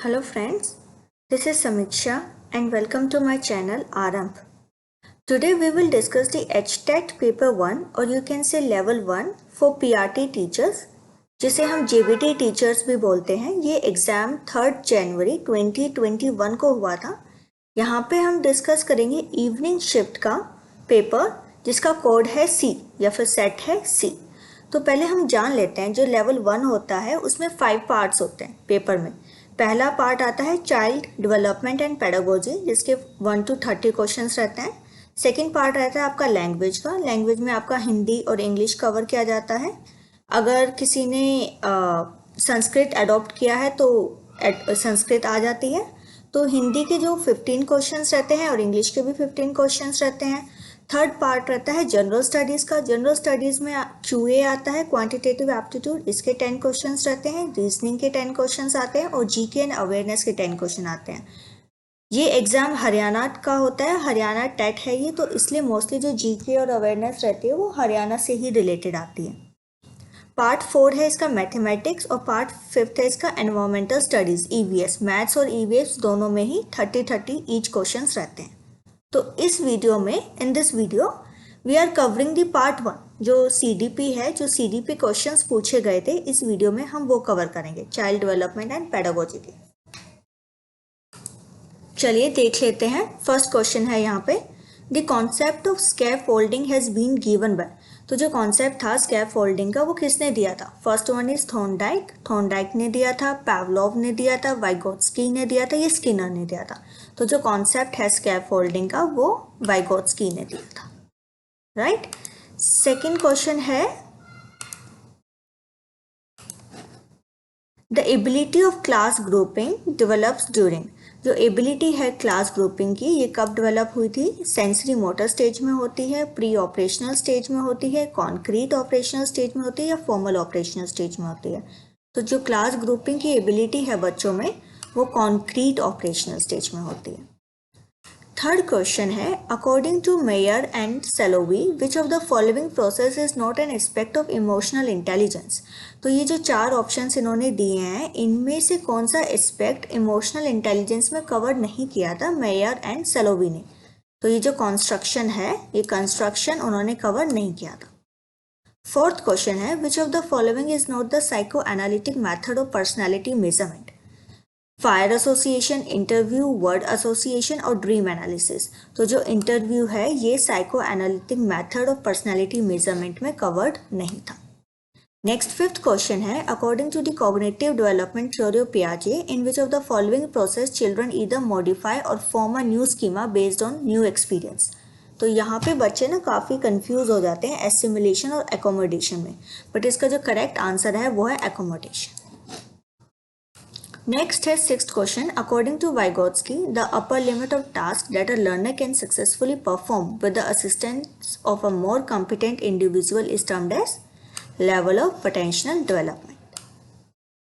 Hello friends, this is Samiksha and welcome to my channel Aramp. Today we will discuss the HTET paper 1 or you can say level 1 for PRT teachers जिसे हम JBT teachers भी बोलते हैं। ये exam 3 जनवरी 2021 को हुआ था। यहाँ पे हम डिस्कस करेंगे इवनिंग शिफ्ट का पेपर जिसका कोड है C या फिर सेट है C। तो पहले हम जान लेते हैं जो लेवल 1 होता है उसमें 5 पार्ट्स होते हैं पेपर में। पहला पार्ट आता है चाइल्ड डेवलपमेंट एंड पेडागोजी जिसके 1 to 30 क्वेश्चंस रहते हैं। सेकंड पार्ट रहता है आपका लैंग्वेज का। लैंग्वेज में आपका हिंदी और इंग्लिश कवर किया जाता है। अगर किसी ने संस्कृत अडॉप्ट किया है तो संस्कृत आ जाती है। तो हिंदी के जो 15 क्वेश्चंस रहते हैं और इंग्लिश के भी 15 क्वेश्चंस रहते हैं। थर्ड पार्ट रहता है जनरल स्टडीज़ का। जनरल स्टडीज़ में QA आता है, क्वांटिटेटिव एप्टीट्यूड, इसके 10 क्वेश्चंस रहते हैं। रीजनिंग के 10 क्वेश्चंस आते हैं और GK एंड अवेयरनेस के 10 क्वेश्चन आते हैं। ये एग्ज़ाम हरियाणा का होता है, हरियाणा टेट है ये, तो इसलिए मोस्टली जो GK और अवेयरनेस रहती है वो हरियाणा से ही रिलेटेड आती है। पार्ट 4 है इसका मैथमेटिक्स और पार्ट 5 है इसका एनवायरमेंटल स्टडीज़ EVS। मैथ्स और EVS दोनों में ही 30-30 ईच क्वेश्चंस रहते हैं। तो इस वीडियो में in this video we are covering the part 1 जो CDP है, जो CDP क्वेश्चंस पूछे गए थे इस वीडियो में हम वो कवर करेंगे, चाइल्ड डेवलपमेंट एंड पेडागोजी के। चलिए देख लेते हैं। फर्स्ट क्वेश्चन है यहाँ पे, the concept of scaffolding has been given by. तो जो कॉन्सेप्ट था स्कैफोल्डिंग का वो किसने दिया था? फर्स्ट वन इज थॉर्नडाइक ने दिया था, पावलोव ने दिया था, वाइगोत्स्की ने दिया था, ये स्किनर ने दिया था। तो जो कॉन्सेप्ट है स्कैफोल्डिंग का वो वाइगोत्स्की ने दिया था, राइट। सेकेंड क्वेश्चन है, the ability of class grouping develops during. जो एबिलिटी है क्लास ग्रुपिंग की ये कब डेवलप हुई थी? सेंसरी मोटर स्टेज में होती है, प्री ऑपरेशनल स्टेज में होती है, कॉन्क्रीट ऑपरेशनल स्टेज में होती है या फॉर्मल ऑपरेशनल स्टेज में होती है? तो जो क्लास ग्रुपिंग की एबिलिटी है बच्चों में वो कॉन्क्रीट ऑपरेशनल स्टेज में होती है। थर्ड क्वेश्चन है, according to Mayer and Salovey which of the following process is not an aspect of emotional intelligence. तो ये जो 4 ऑप्शंस इन्होंने दिए हैं इनमें से कौन सा एस्पेक्ट इमोशनल इंटेलिजेंस में कवर नहीं किया था मेयर एंड सेलोवी ने? तो ये जो कंस्ट्रक्शन है ये कंस्ट्रक्शन उन्होंने कवर नहीं किया था। फोर्थ क्वेश्चन है, which of the following is not the psychoanalytic method of personality measurement? Fire association, interview, word association और ड्रीम एनालिसिस। तो जो इंटरव्यू है ये psychoanalytic method of personality measurement में कवर्ड नहीं था। नेक्स्ट फिफ्थ क्वेश्चन है, according to the cognitive development theory of पियाजे in which of the following process children either modify और form a new schema based on new experience. तो यहाँ पे बच्चे ना काफ़ी कंफ्यूज हो जाते हैं एसिमिलेशन और एकोमोडेशन में, बट इसका जो करेक्ट आंसर है वो है एकोमोडेशन। Next है sixth question. According to Vygotsky, the upper limit of tasks that a learner can successfully perform with the assistance of a more competent individual is termed as level of potential development.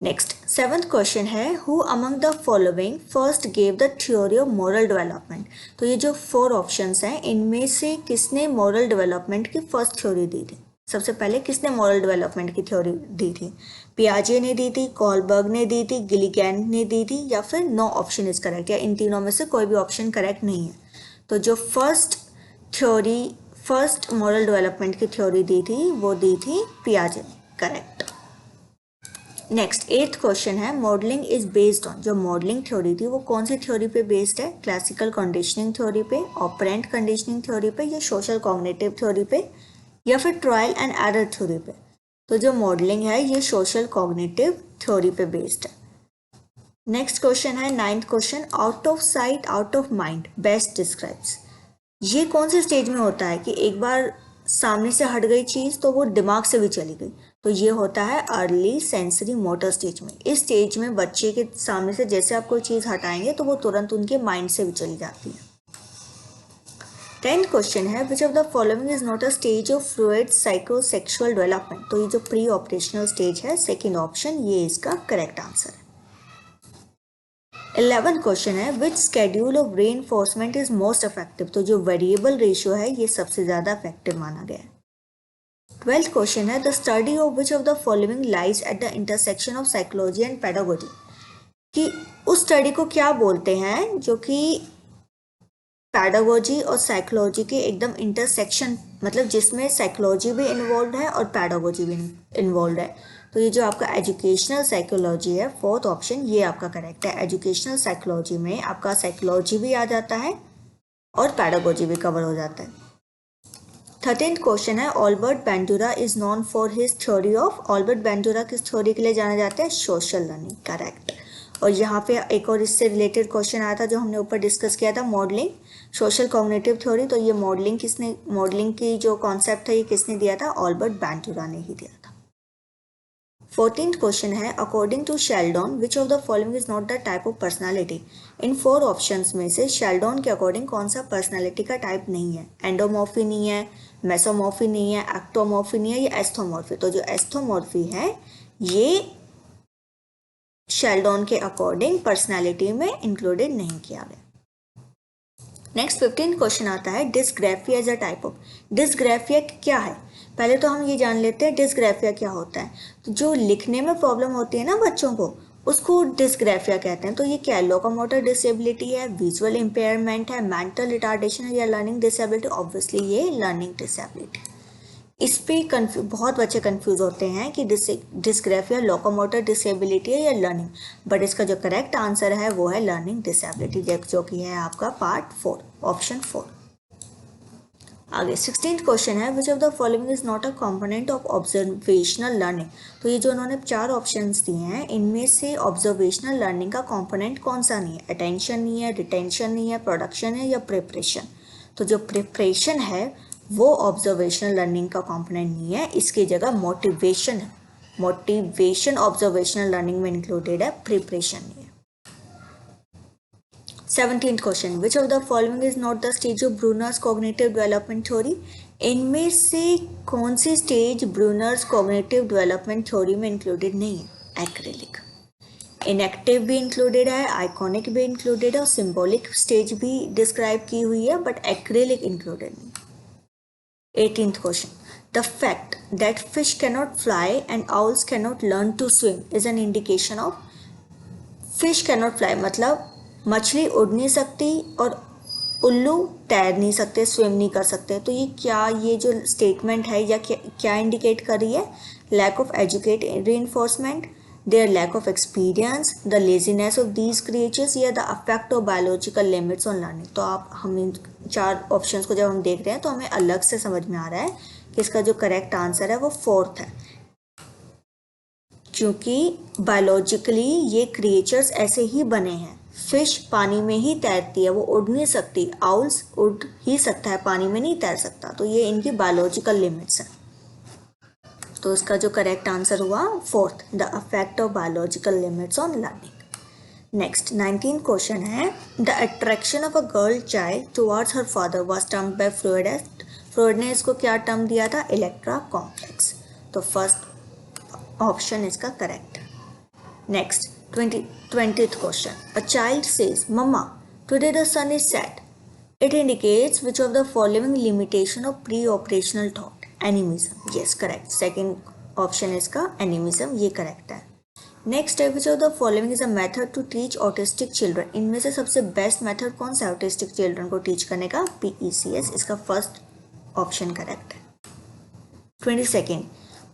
Next, seventh question है, who among the following first gave the theory of moral development? तो ये जो 4 options हैं इनमें से किसने moral development की first theory दी थी? सबसे पहले किसने मॉरल डेवलपमेंट की थ्योरी दी थी? पियाजे ने दी थी, कॉलबर्ग ने दी थी, गिलिगैन ने दी थी या फिर नो ऑप्शन इज करेक्ट, या इन तीनों में से कोई भी ऑप्शन करेक्ट नहीं है। तो जो फर्स्ट मॉरल डेवलपमेंट की थ्योरी दी थी वो दी थी पियाजे ने, करेक्ट। नेक्स्ट 8th क्वेश्चन है, मॉडलिंग इज बेस्ड ऑन। जो मॉडलिंग थ्योरी थी वो कौन सी थ्योरी पे बेस्ड है? क्लासिकल कंडीशनिंग थ्योरी पे, ऑपरेंट कंडीशनिंग थ्योरी पे या सोशल कॉग्निटिव थ्योरी पे या फिर ट्रायल एंड एरर थ्योरी पे? तो जो मॉडलिंग है ये सोशल कॉग्निटिव थ्योरी पे बेस्ड है। नेक्स्ट क्वेश्चन है 9th question, out of sight out of mind best describes. ये कौन से स्टेज में होता है कि एक बार सामने से हट गई चीज़ तो वो दिमाग से भी चली गई? तो ये होता है अर्ली सेंसरी मोटर स्टेज में। इस स्टेज में बच्चे के सामने से जैसे आप कोई चीज़ हटाएंगे तो वो तुरंत उनके माइंड से भी चली जाती है। 10th क्वेश्चन है, which of the following is not a stage of fluid psychosexual development? तो ये जो प्री ऑपरेशनल स्टेज है सेकेंड ऑप्शन ये इसका करेक्ट आंसर है। 11th क्वेश्चन है, which schedule of reinforcement is most effective? तो जो वेरिएबल रेशियो है ये सबसे ज़्यादा इफेक्टिव माना गया है। 12th क्वेश्चन है, the study of which of the following lies at the intersection of psychology and pedagogy. कि उस स्टडी को क्या बोलते हैं जो कि पैडागोजी और साइकोलॉजी के एकदम इंटरसेक्शन, मतलब जिसमें साइकोलॉजी भी इन्वॉल्व है और पैडागोजी भी इन्वॉल्व है। तो ये जो आपका एजुकेशनल साइकोलॉजी है, फोर्थ ऑप्शन, ये आपका करेक्ट है। एजुकेशनल साइकोलॉजी में आपका साइकोलॉजी भी आ जाता है और पैडागोजी भी कवर हो जाता है। 13th क्वेश्चन है, Albert Bandura is known for his theory of. Albert Bandura किस थ्योरी के लिए जाने जाते हैं? Social learning, correct. और यहाँ पे एक और इससे रिलेटेड क्वेश्चन आया था जो हमने ऊपर डिस्कस किया था, मॉडलिंग, सोशल कॉग्निटिव थ्योरी। तो ये मॉडलिंग की जो कॉन्सेप्ट है ये किसने दिया था? ऑल्बर्ट बैंडुरा ने ही दिया था। 14th क्वेश्चन है, according to Sheldon which of the following is not the type of personality. इन 4 ऑप्शंस में से शेल्डन के अकॉर्डिंग कौन सा पर्सनालिटी का टाइप नहीं है? एंडोमॉर्फी नहीं है, मेसोमॉर्फी नहीं है, एक्टोमॉर्फी नहीं है, या एस्थोमॉर्फी। तो जो एस्थोमॉर्फी है ये शेल्डन के अकॉर्डिंग पर्सनालिटी में इंक्लूडेड नहीं किया गया। नेक्स्ट 15th क्वेश्चन आता है, dysgraphia as a type of. Dysgraphia क्या है? पहले तो हम ये जान लेते हैं डिस्ग्राफिया क्या होता है। तो जो लिखने में प्रॉब्लम होती है ना बच्चों को, उसको डिस्ग्राफिया कहते हैं। तो ये क्या है? लोकोमोटर डिसेबिलिटी है, विजुअल इम्पेयरमेंट है, मेंटल रिटार्डेशन है, या लर्निंग डिसेबिलिटी? ऑब्वियसली ये लर्निंग डिसेबिलिटी। इस पे बहुत बच्चे कंफ्यूज होते हैं कि डिस्ग्राफिया लोकोमोटर डिसेबिलिटी है या लर्निंग, बट इसका जो करेक्ट आंसर है वो है लर्निंग डिसेबिलिटी, जो कि है आपका पार्ट 4, ऑप्शन 4। आगे 16th क्वेश्चन है, which of the following is not a component of observational learning. तो ये जो उन्होंने 4 ऑप्शंस दिए हैं, इनमें से ऑब्जर्वेशनल लर्निंग का कंपोनेंट कौन सा नहीं है? अटेंशन नहीं है, रिटेंशन नहीं है, प्रोडक्शन है, या प्रिपरेशन। तो जो प्रिपरेशन है वो ऑब्जर्वेशनल लर्निंग का कंपोनेंट नहीं है, इसकी जगह मोटिवेशन है। मोटिवेशन ऑब्जर्वेशनल लर्निंग में इंक्लूडेड है, प्रिपरेशन नहीं है। 17th question, which of the following is not the stage of Bruner's cognitive development theory. इनमें से कौन सी stage Bruner's cognitive development theory में इंक्लूडेड नहीं है? एक्रिलिक। इनएक्टिव भी इंक्लूडेड है, आइकॉनिक भी इंक्लूडेड है, और सिंबॉलिक स्टेज भी डिस्क्राइब की हुई है, बट एक्रिलिक इंक्लूडेड नहीं। 18th question, the fact that fish cannot fly and owls cannot learn to swim is an indication of। fish cannot fly मतलब मछली उड़ नहीं सकती और उल्लू तैर नहीं सकते, स्विम नहीं कर सकते। तो ये क्या, ये जो स्टेटमेंट है या क्या इंडिकेट कर रही है? Lack of educate reinforcement, their lack of experience, the laziness of these creatures, या the affect of biological limits on learning. तो आप हम इन 4 ऑप्शंस को जब हम देख रहे हैं तो हमें अलग से समझ में आ रहा है कि इसका जो करेक्ट आंसर है वो 4th है, क्योंकि बायोलॉजिकली ये क्रिएचर्स ऐसे ही बने हैं। फिश पानी में ही तैरती है, वो उड़ नहीं सकती। आउल्स उड़ ही सकता है, पानी में नहीं तैर सकता। तो ये इनकी बायोलॉजिकल लिमिट्स हैं। तो इसका जो करेक्ट आंसर हुआ 4th, the affect of biological limits on learning. Next 19th question है, the attraction of a girl child towards her father was termed by Freud as. Freud ने इसको क्या टर्म दिया था? Electra complex. तो first option इसका correct है। Next 20th question, a child says mama today the sun is set, it indicates which of the following limitation of preoperational thought. Animism, yes correct, second option इसका animism, ये correct है। Next है, which of the following is a method to teach autistic children. इनमें से सबसे best method कौन सा है ऑटिस्टिक चिल्ड्रन को टीच करने का? PECS, इसका फर्स्ट ऑप्शन करेक्ट है। 22nd,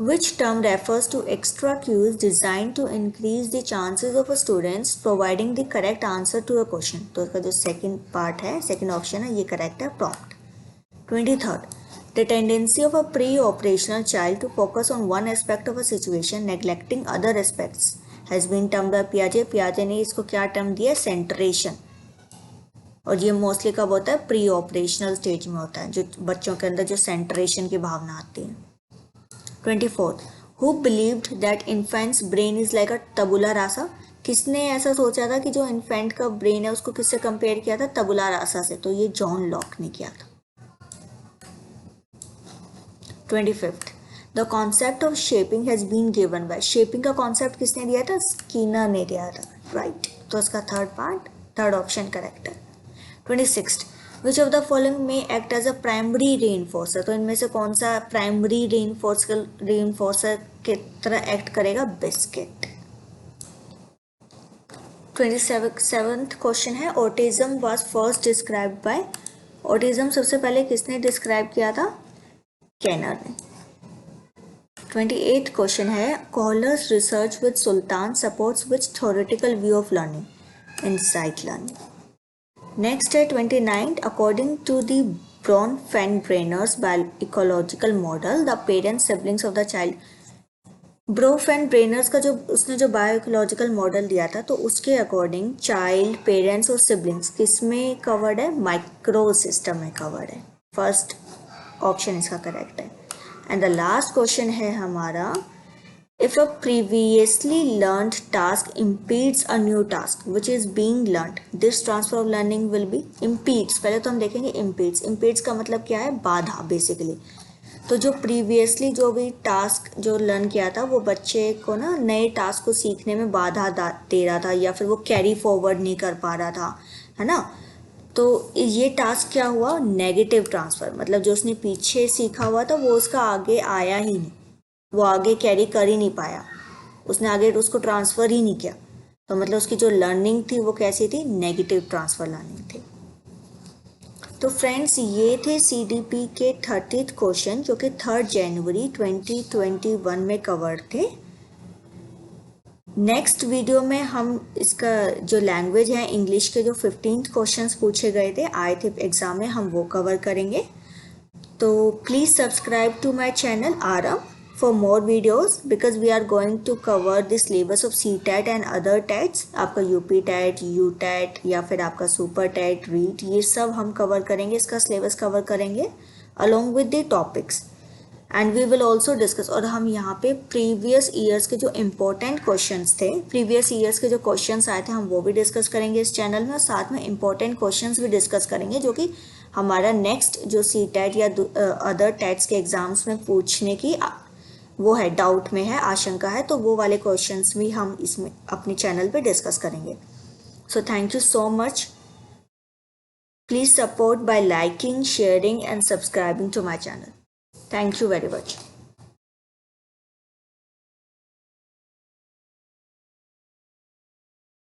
which term refers to extra cues designed to increase the chances of a students providing the correct answer to a question। तो इसका जो सेकंड पार्ट है, second option है, ये करेक्ट है, prompt। 23rd, the tendency of a pre-operational child to focus on one aspect of a situation neglecting other aspects has been termed by Piaget। Piaget ने इसको क्या टर्म दिया? सेंट्रेशन। और ये मोस्टली कब होता है? प्री ऑपरेशनल स्टेज में होता है, जो बच्चों के अंदर जो सेंट्रेशन की भावना आती है। 24th, who believed that infant's brain is like a tabula rasa। किसने ऐसा सोचा था कि जो इन्फेंट का ब्रेन है उसको किससे कंपेयर किया था? तबुला रासा से। तो ये जॉन लॉक ने किया था। 25th, the concept of shaping has been given by. Shaping का कॉन्सेप्ट किसने दिया था? स्किनर ने दिया था, राइट। तो इसका थर्ड ऑप्शन करेक्ट है। 26th, which of the following में एक्ट एज अ प्राइमरी रीइंफोर्सर। तो इनमें से कौन सा प्राइमरी रीइंफोर्सर की तरह एक्ट करेगा? बिस्किट। 27th क्वेश्चन है autism was first described bye, autism सबसे पहले किसने डिस्क्राइब किया था? केनर ने। 28th क्वेश्चन है Kohler's research with Sultan supports which theoretical view of learning? Insight learning. Next है 29th अकॉर्डिंग टू द Bronfenbrenner's ecological model the parents siblings of the child। Bronfenbrenner's का जो उसने जो बायोइकोलॉजिकल मॉडल दिया था तो उसके अकॉर्डिंग चाइल्ड, पेरेंट्स और सिबलिंग्स किसमें कवर्ड है? माइक्रो सिस्टम में कवर्ड है। फर्स्ट ऑप्शन इसका करेक्ट है। एंड द लास्ट क्वेश्चन है हमारा if a previously learned task impedes a new task which is being learned this transfer of learning will be impedes। पहले तो हम देखेंगे impedes का मतलब क्या है? बाधा बेसिकली। तो जो प्रीवियसली जो भी टास्क जो लर्न किया था वो बच्चे को ना नए टास्क को सीखने में बाधा दे रहा था या फिर वो कैरी फॉरवर्ड नहीं कर पा रहा था, है ना। तो ये टास्क क्या हुआ? नेगेटिव ट्रांसफ़र, मतलब जो उसने पीछे सीखा हुआ था वो उसका आगे आया ही नहीं, वो आगे कैरी कर ही नहीं पाया, उसने आगे उसको ट्रांसफ़र ही नहीं किया। तो मतलब उसकी जो लर्निंग थी वो कैसी थी? नेगेटिव ट्रांसफ़र लर्निंग थी। तो फ्रेंड्स ये थे CDP के 30th क्वेश्चन जो कि 3 जनवरी 2021 में कवर थे। नेक्स्ट वीडियो में हम इसका जो लैंग्वेज है इंग्लिश के जो 15th क्वेश्चंस पूछे गए थे आए थे एग्जाम में, हम वो कवर करेंगे। तो please subscribe to my channel आरम for more videos because we are going to cover the syllabus of CTET and other TETs। आपका UP TET, UTET या फिर आपका सुपर टेट, रीट, ये सब हम कवर करेंगे, इसका सिलेबस कवर करेंगे along with the topics and we will also discuss। और हम यहाँ पे प्रीवियस ईयर्स के जो इम्पोर्टेंट क्वेश्चंस थे, प्रीवियस ईयर्स के जो क्वेश्चंस आए थे हम वो भी डिस्कस करेंगे इस चैनल में, और साथ में इम्पोर्टेंट क्वेश्चंस भी डिस्कस करेंगे जो कि हमारा नेक्स्ट जो CTET या अदर टेट्स के एग्जाम्स में पूछने की वो है, डाउट में है, आशंका है, तो वो वाले क्वेश्चंस भी हम इसमें अपने चैनल पे डिस्कस करेंगे। So thank you so much. Please support by liking, sharing and subscribing to my channel. Thank you very much.